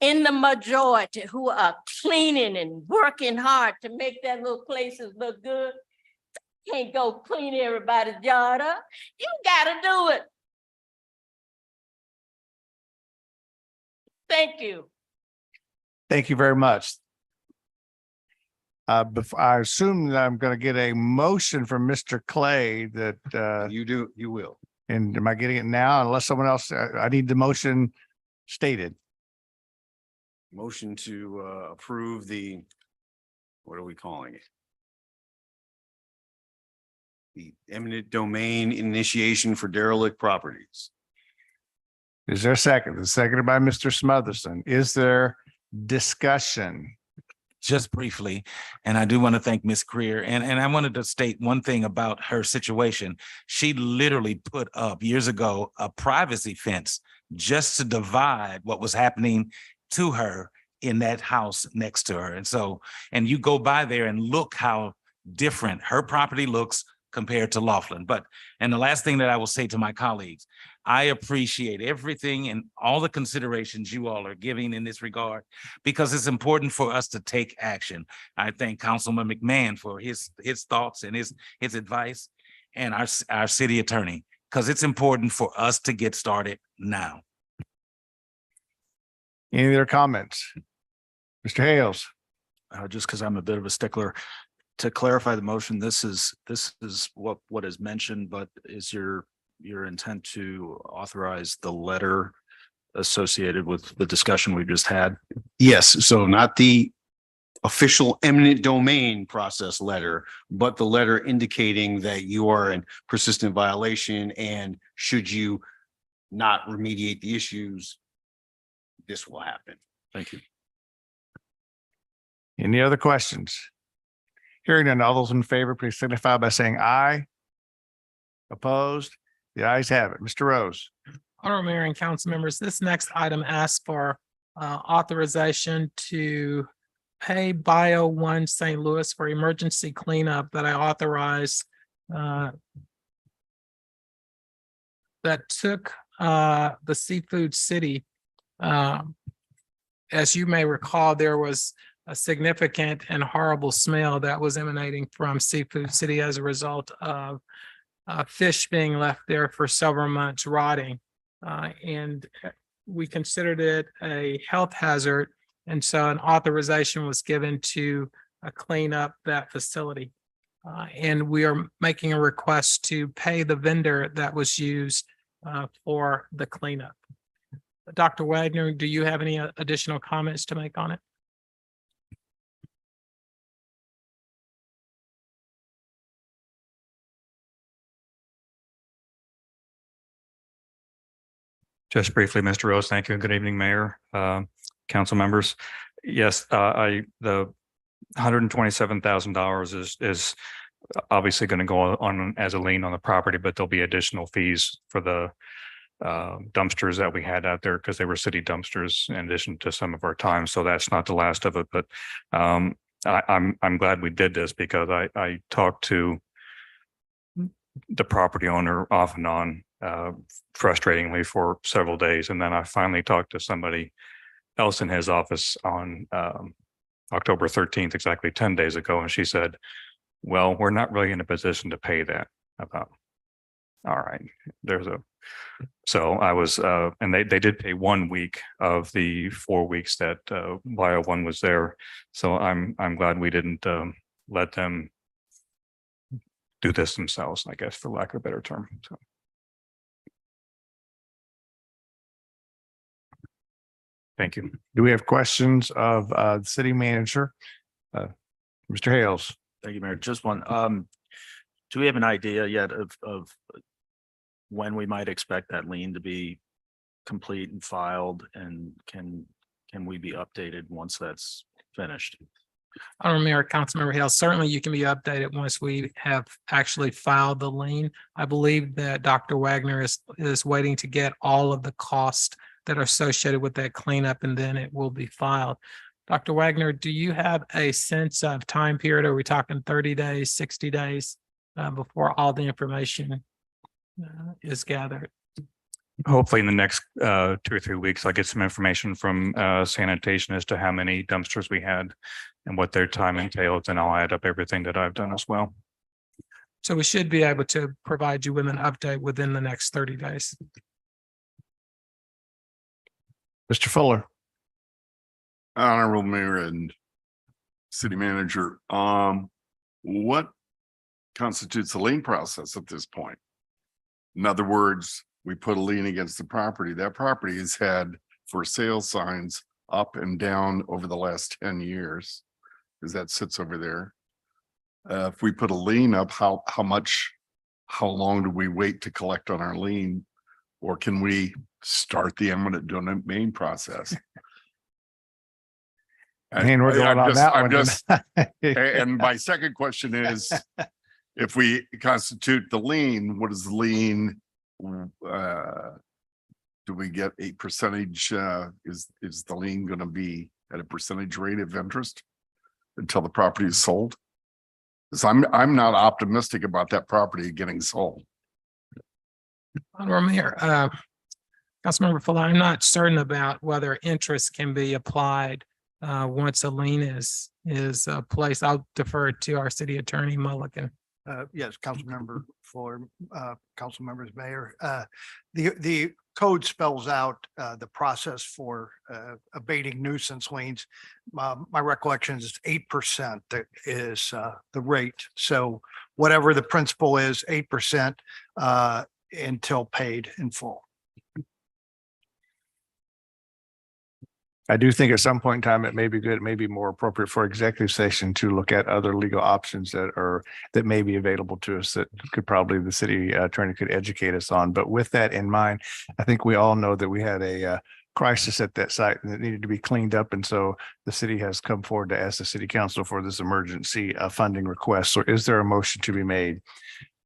in the majority, who are cleaning and working hard to make their little places look good, can't go clean everybody's yard up. You gotta do it. Thank you. Thank you very much. I assume that I'm going to get a motion from Mr. Clay that, You will. and am I getting it now? Unless someone else, I need the motion stated. Motion to approve the, what are we calling it? The eminent domain initiation for derelict properties. Is there a second? It's seconded by Mr. Smotherson. Is there discussion? Just briefly, and I do want to thank Ms. Greer, and I wanted to state one thing about her situation. She literally put up years ago a privacy fence just to divide what was happening to her in that house next to her. And so, and you go by there and look how different her property looks compared to Laughlin. And the last thing that I will say to my colleagues, I appreciate everything and all the considerations you all are giving in this regard, because it's important for us to take action. I thank Councilman McMahon for his thoughts and his advice, and our city attorney, because it's important for us to get started now. Any other comments? Mr. Hales? Just because I'm a bit of a stickler, to clarify the motion, this is what is mentioned, but is your intent to authorize the letter associated with the discussion we just had? Yes, so not the official eminent domain process letter, but the letter indicating that you are in persistent violation, and should you not remediate the issues, this will happen. Thank you. Any other questions? Hearing none, all those in favor, please signify by saying aye. Opposed? The ayes have it. Mr. Rose. Honorable Mayor and council members, this next item asks for authorization to pay Bio One St. Louis for emergency cleanup that I authorized that took the Seafood City. As you may recall, there was a significant and horrible smell that was emanating from Seafood City as a result of fish being left there for several months rotting. And we considered it a health hazard. And so an authorization was given to clean up that facility. And we are making a request to pay the vendor that was used for the cleanup. Dr. Wagner, do you have any additional comments to make on it? Just briefly, Mr. Rose, thank you. Good evening, Mayor, council members. Yes, the $127,000 is obviously going to go on as a lien on the property, but there'll be additional fees for the dumpsters that we had out there because they were city dumpsters in addition to some of our time. So that's not the last of it, but I'm glad we did this because I talked to the property owner off and on frustratingly for several days. And then I finally talked to somebody else in his office on October 13th, exactly 10 days ago. And she said, well, we're not really in a position to pay that. I thought, all right, there's a So I was, and they did pay 1 week of the 4 weeks that Bio One was there. So I'm glad we didn't let them do this themselves, I guess, for lack of a better term. So. Thank you. Do we have questions of the city manager? Mr. Hales? Thank you, Mayor. Just one, do we have an idea yet of when we might expect that lien to be complete and filed, and can we be updated once that's finished? Honorable Mayor, Councilmember Hale, certainly you can be updated once we have actually filed the lien. I believe that Dr. Wagner is waiting to get all of the costs that are associated with that cleanup, and then it will be filed. Dr. Wagner, do you have a sense of time period? Are we talking 30 days, 60 days before all the information is gathered? Hopefully in the next 2 or 3 weeks, I'll get some information from sanitation as to how many dumpsters we had and what their time entails, and I'll add up everything that I've done as well. So we should be able to provide you with an update within the next 30 days. Mr. Fuller? Honorable Mayor and City Manager, what constitutes a lien process at this point? In other words, we put a lien against the property. That property has had for sale signs up and down over the last 10 years, because that sits over there. If we put a lien up, how long do we wait to collect on our lien? Or can we start the eminent domain process? And we're going on that one. And my second question is, if we constitute the lien, what is the lien? Do we get a percentage? Is the lien going to be at a percentage rate of interest until the property is sold? Because I'm not optimistic about that property getting sold. Honorable Mayor, Councilmember Fuller, I'm not certain about whether interest can be applied once a lien is placed. I'll defer to our city attorney Mulligan. Yes, Councilmember Fuller, council members, Mayor. The code spells out the process for abating nuisance liens. My recollection is 8% that is the rate. So whatever the principal is, 8% until paid in full. I do think at some point in time, it may be good, it may be more appropriate for executive session to look at other legal options that may be available to us that could probably the city attorney could educate us on. But with that in mind, I think we all know that we had a crisis at that site and it needed to be cleaned up. And so the city has come forward to ask the city council for this emergency funding request. So is there a motion to be made?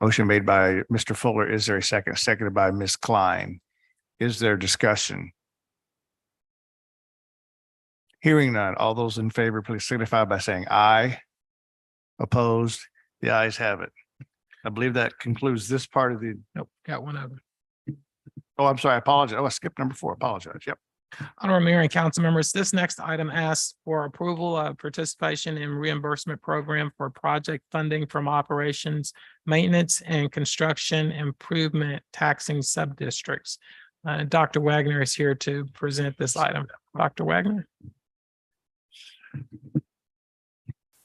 Motion made by Mr. Fuller. Is there a second? Seconded by Ms. Klein. Is there discussion? Hearing none, all those in favor, please signify by saying aye. Opposed? The ayes have it. I believe that concludes this part of the, Nope, got one other. oh, I'm sorry, I apologize. Oh, I skipped number 4. Apologize. Yep. Honorable Mayor and council members, this next item asks for approval of participation in reimbursement program for project funding from operations, maintenance and construction improvement taxing sub-districts. Dr. Wagner is here to present this item. Dr. Wagner.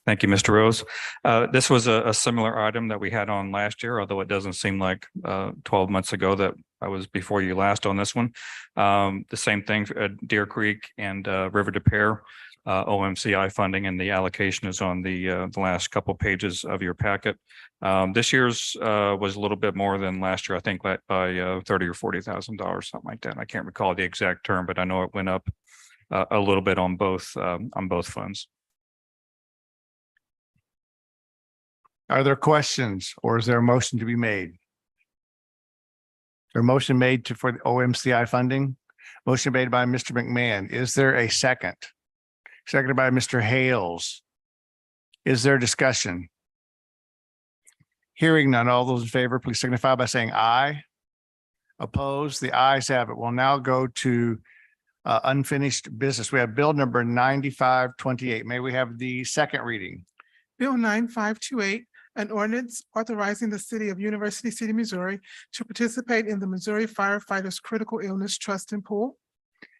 Thank you, Mr. Rose. This was a similar item that we had on last year, although it doesn't seem like 12 months ago that I was before you last on this one. The same thing, Deer Creek and River de Pear, OMCI funding, and the allocation is on the last couple pages of your packet. This year's was a little bit more than last year, I think by $30,000 or $40,000, something like that. I can't recall the exact term, but I know it went up a little bit on both funds. Are there questions or is there a motion to be made? Or motion made for the OMCI funding? Motion made by Mr. McMahon. Is there a second? Seconded by Mr. Hales. Is there discussion? Hearing none, all those in favor, please signify by saying aye. Opposed? The ayes have it. We'll now go to unfinished business. We have bill number 9528. May we have the second reading? Bill 9528, An ordinance authorizing the city of University City, Missouri to participate in the Missouri Firefighters Critical Illness Trust and Pool.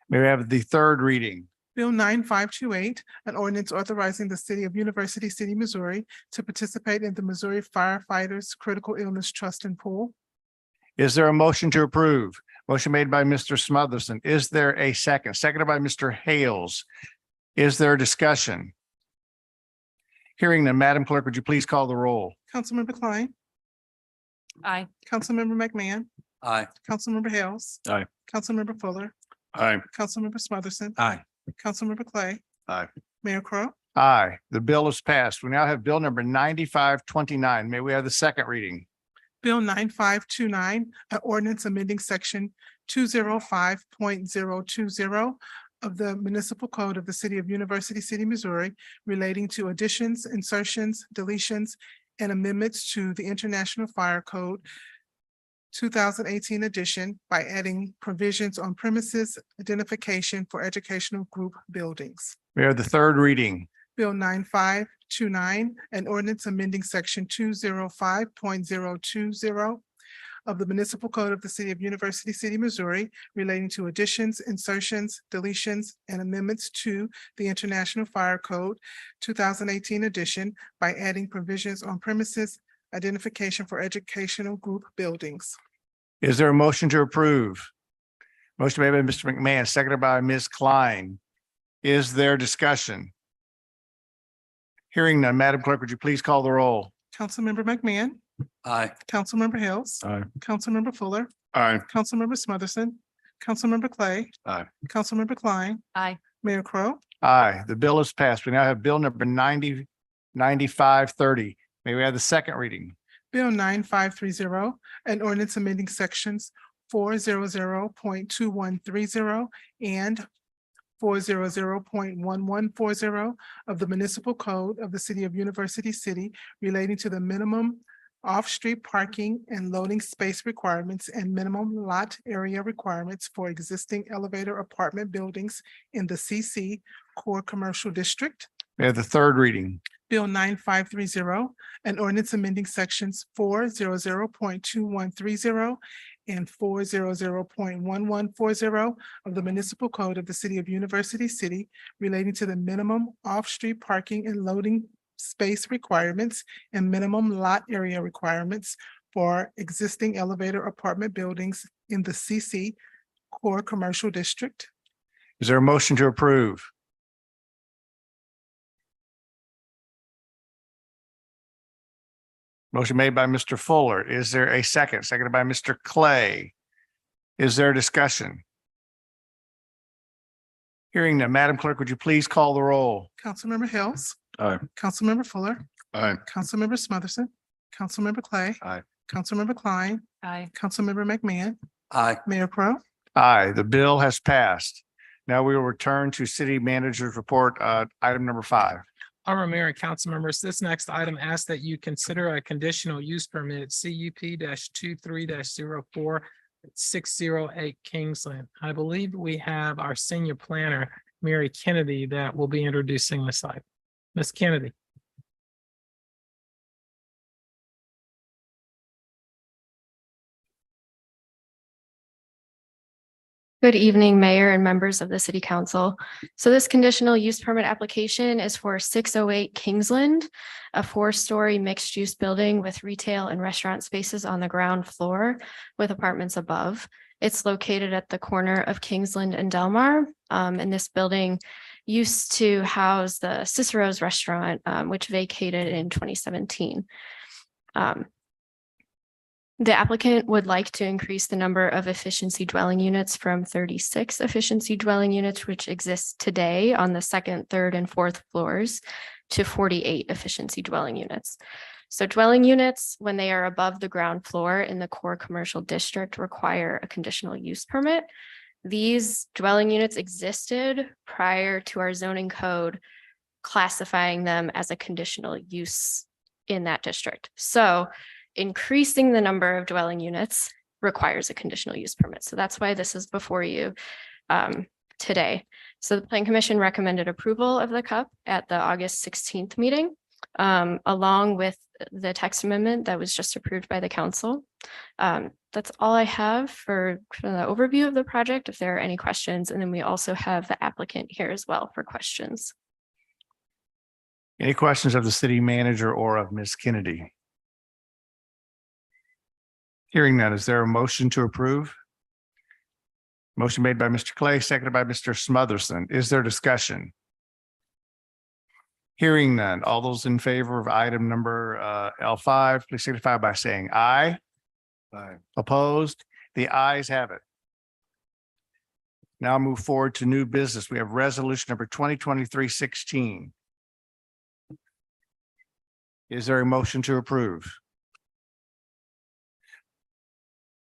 May we have the third reading? Bill 9528, an ordinance authorizing the city of University City, Missouri to participate in the Missouri Firefighters Critical Illness Trust and Pool. Is there a motion to approve? Motion made by Mr. Smotherson. Is there a second? Seconded by Mr. Hales. Is there discussion? Hearing none, Madam Clerk, would you please call the roll? Councilmember Klein, Aye. Councilmember McMahon, Aye. Councilmember Hales. Aye. Councilmember Fuller, Aye. Councilmember Smotherson. Aye. Councilmember Clay. Aye. Mayor Crowe. Aye, the bill is passed. We now have bill number 9529. May we have the second reading? Bill 9529, an ordinance amending section 205.020 of the municipal code of the city of University City, Missouri, relating to additions, insertions, deletions, and amendments to the International Fire Code 2018 edition by adding provisions on premises identification for educational group buildings. We have the third reading. Bill 9529, an ordinance amending section 205.020 of the municipal code of the city of University City, Missouri, relating to additions, insertions, deletions, and amendments to the International Fire Code 2018 edition by adding provisions on premises identification for educational group buildings. Is there a motion to approve? Motion made by Mr. McMahon, seconded by Ms. Klein. Is there discussion? Hearing none, Madam Clerk, would you please call the roll? Councilmember McMahon, Aye. Councilmember Hales. Aye. Councilmember Fuller, Aye. Councilmember Smotherson, Councilmember Clay. Aye. Councilmember Klein, Aye. Mayor Crowe. Aye, the bill is passed. We now have bill number 9530. May we have the second reading? Bill 9530, an ordinance amending sections 400.2130 and 400.1140 of the municipal code of the city of University City relating to the minimum off-street parking and loading space requirements and minimum lot area requirements for existing elevator apartment buildings in the CC Core Commercial District. We have the third reading. Bill 9530, an ordinance amending sections 400.2130 and 400.1140 of the municipal code of the city of University City relating to the minimum off-street parking and loading space requirements and minimum lot area requirements for existing elevator apartment buildings in the CC Core Commercial District. Is there a motion to approve? Motion made by Mr. Fuller. Is there a second? Seconded by Mr. Clay. Is there discussion? Hearing none, Madam Clerk, would you please call the roll? Councilmember Hills. Aye. Councilmember Fuller, Aye. Councilmember Smotherson, Councilmember Clay. Aye. Councilmember Klein, Aye. Councilmember McMahon, Aye. Mayor Crowe. Aye, the bill has passed. Now we will return to City Manager's report, item number 5. Honorable Mayor and council members, this next item asks that you consider a conditional use permit CUP 23 4 608 Kingsland. I believe we have our senior planner, Mary Kennedy, that will be introducing this item. Ms. Kennedy. Good evening, Mayor and members of the City Council. So this conditional use permit application is for 608 Kingsland, a 4-story mixed-use building with retail and restaurant spaces on the ground floor with apartments above. It's located at the corner of Kingsland and Delmar. And this building used to house the Cicero's restaurant, which vacated in 2017. The applicant would like to increase the number of efficiency dwelling units from 36 efficiency dwelling units, which exist today on the 2nd, 3rd, and 4th floors, to 48 efficiency dwelling units. So dwelling units, when they are above the ground floor in the core commercial district, require a conditional use permit. These dwelling units existed prior to our zoning code classifying them as a conditional use in that district. So increasing the number of dwelling units requires a conditional use permit. So that's why this is before you today. So the Plan Commission recommended approval of the CUP at the August 16th meeting, along with the text amendment that was just approved by the council. That's all I have for the overview of the project, if there are any questions. And then we also have the applicant here as well for questions. Any questions of the city manager or of Ms. Kennedy? Hearing none, is there a motion to approve? Motion made by Mr. Clay, seconded by Mr. Smotherson. Is there discussion? Hearing none. All those in favor of item number L5, please signify by saying aye. Aye. Opposed? The ayes have it. Now move forward to new business. We have resolution number 2023-16. Is there a motion to approve?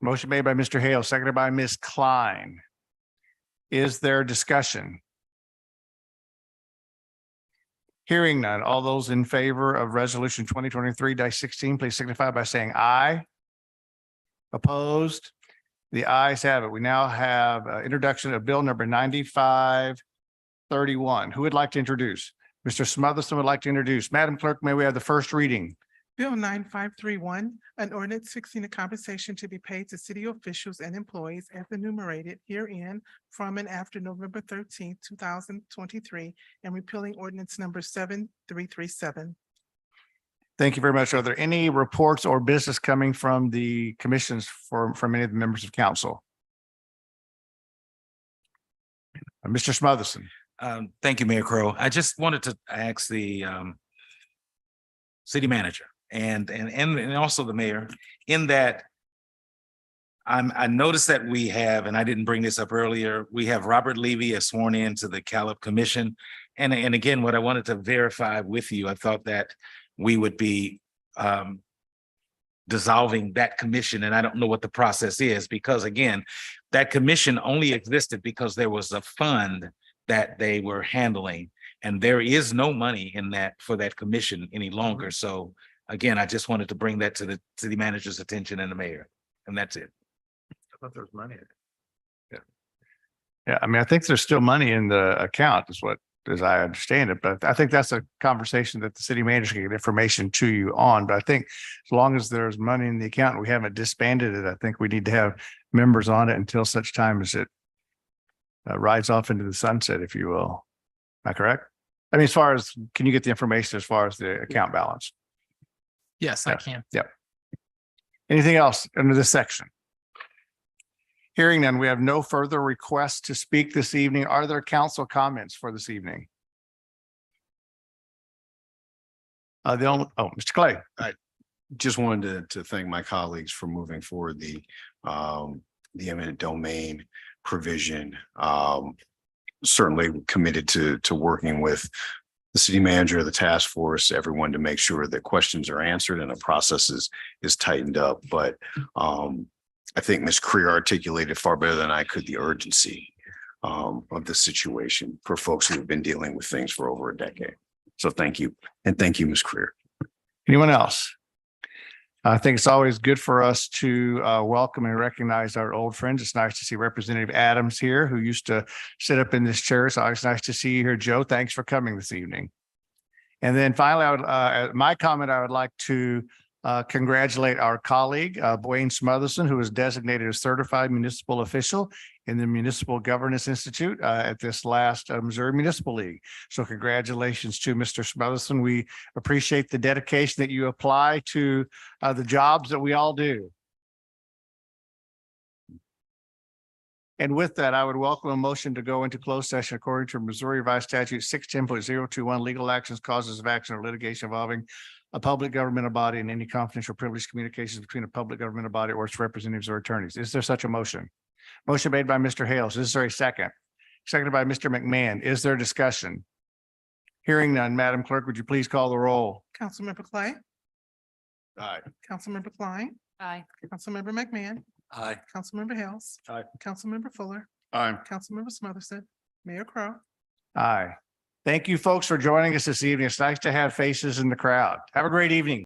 Motion made by Mr. Hale, seconded by Ms. Klein. Is there discussion? Hearing none. All those in favor of resolution 2023-16, please signify by saying aye. Opposed? The ayes have it. We now have introduction of bill number 9531. Who would like to introduce? Mr. Smotherson would like to introduce. Madam Clerk, may we have the first reading? Bill 9531, an ordinance fixing the compensation to be paid to city officials and employees as enumerated herein from and after November 13th, 2023, and repealing ordinance number 7337. Thank you very much. Are there any reports or business coming from the commissions from any of the members of council? Mr. Smotherson. Thank you, Mayor Crowe. I just wanted to ask the city manager and also the mayor in that I noticed that we have, and I didn't bring this up earlier, we have Robert Levy as sworn in to the Gallup Commission. And again, what I wanted to verify with you, I thought that we would be dissolving that commission, and I don't know what the process is, because again, that commission only existed because there was a fund that they were handling, and there is no money in that for that commission any longer. So again, I just wanted to bring that to the city manager's attention and the mayor, and that's it. I thought there was money. Yeah, I mean, I think there's still money in the account is what, as I understand it, but I think that's a conversation that the city manager can get information to you on. But I think as long as there's money in the account, we haven't disbanded it. I think we need to have members on it until such time as it rides off into the sunset, if you will. Am I correct? I mean, as far as, can you get the information as far as the account balance? Yes, I can. Yep. Anything else under this section? Hearing none, we have no further requests to speak this evening. Are there council comments for this evening? Mr. Clay. Just wanted to thank my colleagues for moving forward the eminent domain provision. Certainly committed to working with the city manager, the task force, everyone to make sure that questions are answered and the process is tightened up. But I think Ms. Creer articulated far better than I could the urgency of the situation for folks who have been dealing with things for over a decade. So thank you. And thank you, Ms. Creer. Anyone else? I think it's always good for us to welcome and recognize our old friends. It's nice to see Representative Adams here, who used to sit up in this chair. It's always nice to see you here, Joe. Thanks for coming this evening. And then finally, my comment, I would like to congratulate our colleague, Wayne Smotherson, who was designated as certified municipal official in the Municipal Governance Institute at this last Missouri Municipal League. So congratulations to Mr. Smotherson. We appreciate the dedication that you apply to the jobs that we all do. And with that, I would welcome a motion to go into closed session according to Missouri Revised Statute 610.021, legal actions, causes of action, or litigation involving a public governmental body and any confidential privileged communications between a public governmental body or its representatives or attorneys. Is there such a motion? Motion made by Mr. Hales. Is there a second? Seconded by Mr. McMahon. Is there discussion? Hearing none, Madam Clerk, would you please call the roll? Councilmember Clay, Aye. Councilmember Klein, Aye. Councilmember McMahon, Aye. Councilmember Hales. Aye. Councilmember Fuller, Aye. Councilmember Smotherson, Mayor Crowe. Aye. Thank you, folks, for joining us this evening. It's nice to have faces in the crowd. Have a great evening.